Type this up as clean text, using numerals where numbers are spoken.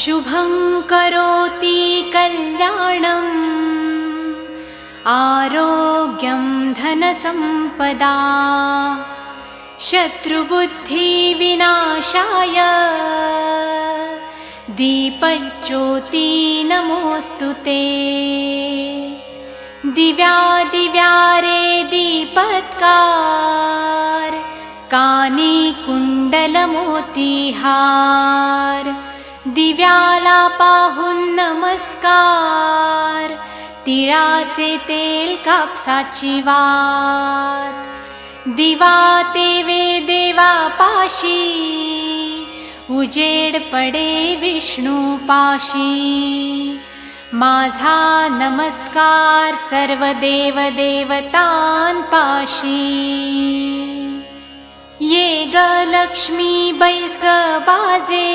शुभं करोति कल्याणम् आरोग्यं धनसम्पदा शत्रुबुद्धिविनाशाय दीपज्योति नमोऽस्तुते। दिव्यादिव्यारे दीपत्कार कानी कुंडलमोतीहार दिव्याला पाहून नमस्कार तिळाचे तेल कापसाची वात दिवा तेवे देवा पाशी उजेड पडे विष्णू पाशी माझा नमस्कार सर्व देव देवतांपाशी ये ग लक्ष्मी बैस ग बाजे